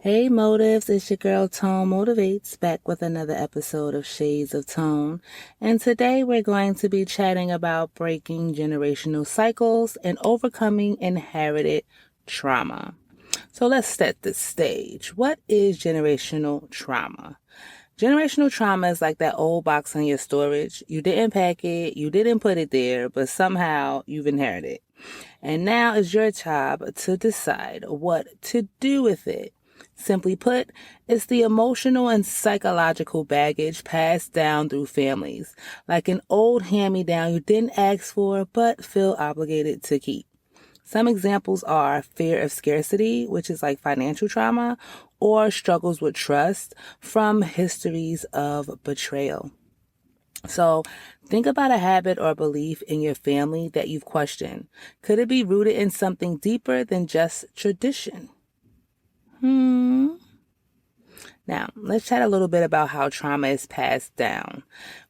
Hey Motives, it's your girl Tone Motivates back with another episode of Shades of Tone. And today we're going to be chatting about breaking generational cycles and overcoming inherited trauma. So let's set the stage. What is generational trauma? Generational trauma is like that old box on your storage. You didn't pack it, you didn't put it there, but somehow you've inherited it. And now it's your job to decide what to do with it. Simply put, it's the emotional and psychological baggage passed down through families, like an old hand-me-down you didn't ask for but feel obligated to keep. Some examples are fear of scarcity, which is like financial trauma, or struggles with trust from histories of betrayal. So think about a habit or belief in your family that you've questioned. Could it be rooted in something deeper than just tradition? Now, let's chat a little bit about how trauma is passed down.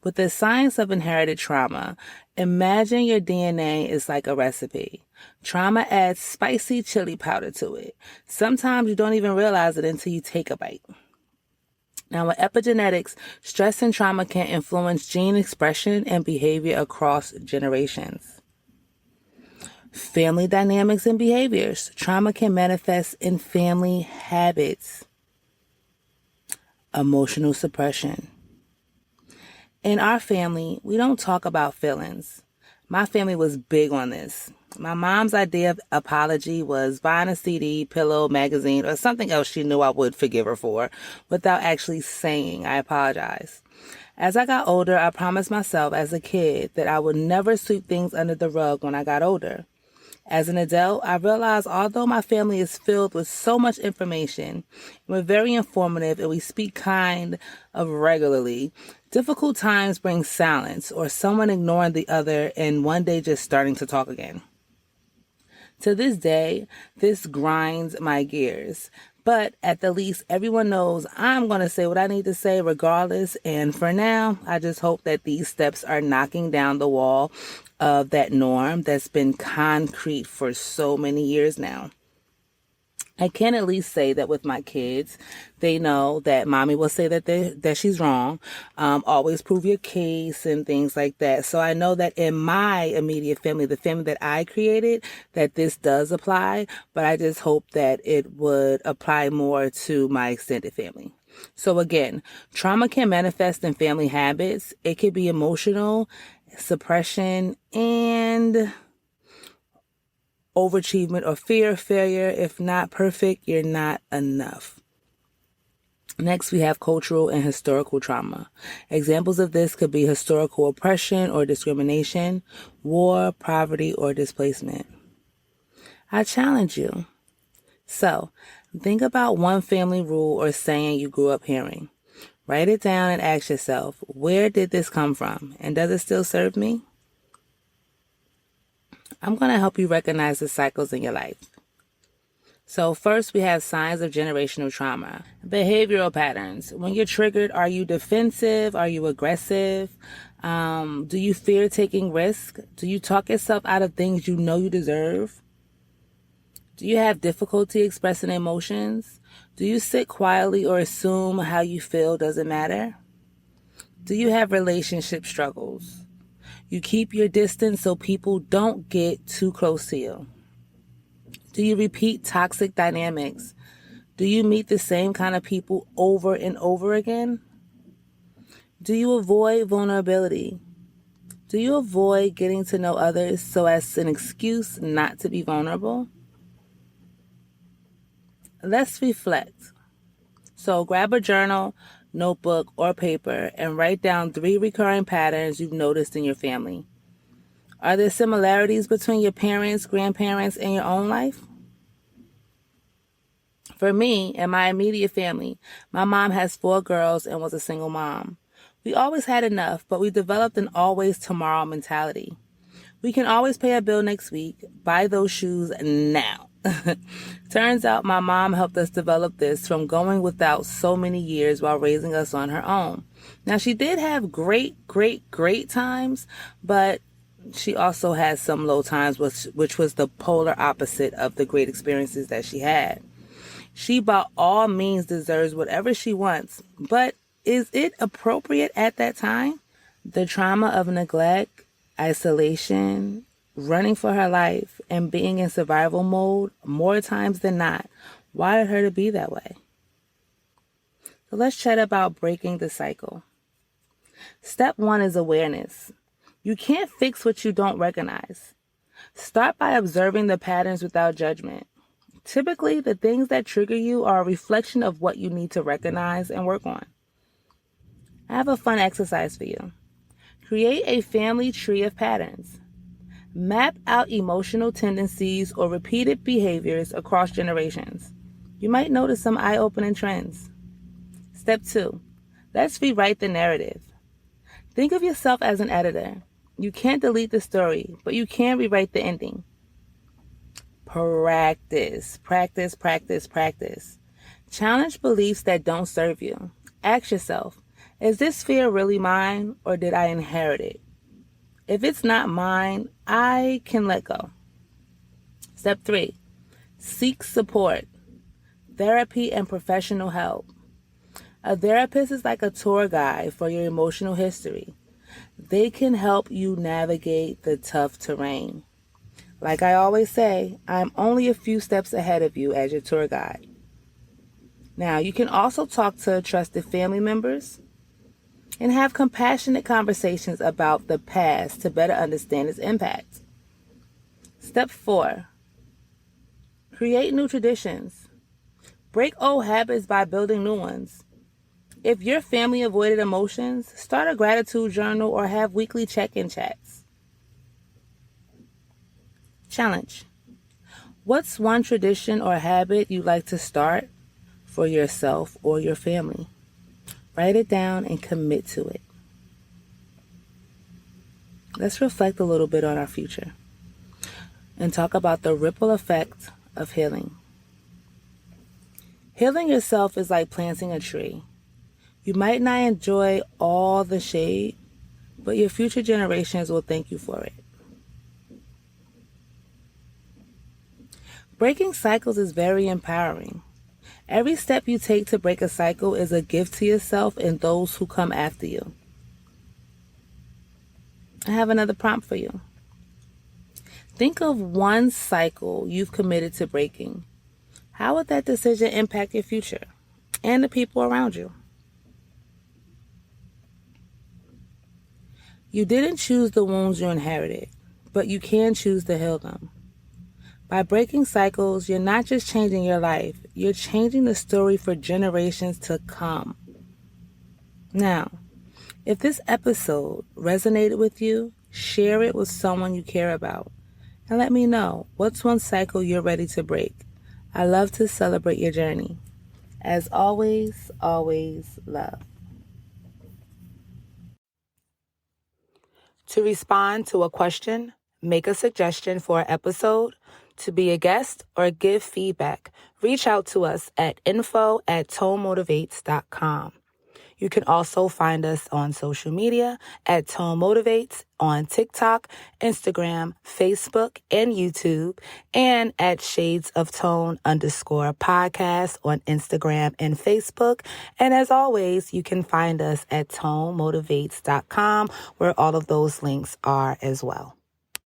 With the science of inherited trauma, imagine your DNA is like a recipe. Trauma adds spicy chili powder to it. Sometimes you don't even realize it until you take a bite. Now, with epigenetics, stress and trauma can influence gene expression and behavior across generations. Family dynamics and behaviors. Trauma can manifest in family habits. Emotional suppression. In our family, we don't talk about feelings. My family was big on this. My mom's idea of apology was buying a CD, pillow, magazine, or something else she knew I would forgive her for without actually saying I apologize. As I got older, I promised myself as a kid that I would never sweep things under the rug when I got older. As an adult, I realized although my family is filled with so much information, we're very informative and we speak kind of regularly, difficult times bring silence or someone ignoring the other and one day just starting to talk again. To this day, this grinds my gears. But at the least, everyone knows I'm going to say what I need to say regardless. And for now, I just hope that these steps are knocking down the wall of that norm that's been concrete for so many years now. I can at least say that with my kids, they know that mommy will say that she's wrong. Always prove your case and things like that. So I know that in my immediate family, the family that I created, that this does apply. But I just hope that it would apply more to my extended family. So again, trauma can manifest in family habits. It could be emotional, suppression, and overachievement or fear of failure. If not perfect, you're not enough. Next, we have cultural and historical trauma. Examples of this could be historical oppression or discrimination, war, poverty, or displacement. I challenge you. So, think about one family rule or saying you grew up hearing. Write it down and ask yourself, where did this come from? And does it still serve me? I'm going to help you recognize the cycles in your life. So first, we have signs of generational trauma. Behavioral patterns. When you're triggered, are you defensive? Are you aggressive? Do you fear taking risk? Do you talk yourself out of things you know you deserve? Do you have difficulty expressing emotions? Do you sit quietly or assume how you feel doesn't matter? Do you have relationship struggles? You keep your distance so people don't get too close to you. Do you repeat toxic dynamics? Do you meet the same kind of people over and over again? Do you avoid vulnerability? Do you avoid getting to know others so as an excuse not to be vulnerable? Let's reflect. So grab a journal, notebook, or paper and write down 3 recurring patterns you've noticed in your family. Are there similarities between your parents, grandparents, and your own life? For me and my immediate family, my mom has 4 girls and was a single mom. We always had enough, but we developed an always tomorrow mentality. We can always pay a bill next week, buy those shoes now. Turns out my mom helped us develop this from going without so many years while raising us on her own. Now, she did have great times, but she also had some low times, which was the polar opposite of the great experiences that she had. She by all means deserves whatever she wants, but is it appropriate at that time? The trauma of neglect, isolation, running for her life, and being in survival mode more times than not wanted her to be that way. So let's chat about breaking the cycle. Step 1 is awareness. You can't fix what you don't recognize. Start by observing the patterns without judgment. Typically, the things that trigger you are a reflection of what you need to recognize and work on. I have a fun exercise for you. Create a family tree of patterns. Map out emotional tendencies or repeated behaviors across generations. You might notice some eye-opening trends. Step 2, let's rewrite the narrative. Think of yourself as an editor. You can't delete the story, but you can rewrite the ending. Practice. Challenge beliefs that don't serve you. Ask yourself, is this fear really mine or did I inherit it? If it's not mine, I can let go. Step 3, seek support, therapy, and professional help. A therapist is like a tour guide for your emotional history. They can help you navigate the tough terrain. Like I always say, I'm only a few steps ahead of you as your tour guide. Now, you can also talk to trusted family members and have compassionate conversations about the past to better understand its impact. Step 4, create new traditions. Break old habits by building new ones. If your family avoided emotions, start a gratitude journal or have weekly check-in chats. Challenge. What's one tradition or habit you'd like to start for yourself or your family? Write it down and commit to it. Let's reflect a little bit on our future and talk about the ripple effect of healing. Healing yourself is like planting a tree. You might not enjoy all the shade, but your future generations will thank you for it. Breaking cycles is very empowering. Every step you take to break a cycle is a gift to yourself and those who come after you. I have another prompt for you. Think of one cycle you've committed to breaking. How would that decision impact your future and the people around you? You didn't choose the wounds you inherited, but you can choose to heal them. By breaking cycles, you're not just changing your life, you're changing the story for generations to come. Now, if this episode resonated with you, share it with someone you care about. And let me know what's one cycle you're ready to break. I love to celebrate your journey. As always, always love. To respond to a question, make a suggestion for an episode, to be a guest, or give feedback, reach out to us at info@tonemotivates.com. You can also find us on social media at Tone Motivates on TikTok, Instagram, Facebook, and YouTube, and at Shades of Tone _podcast on Instagram and Facebook. And as always, you can find us at tonemotivates.com, where all of those links are as well.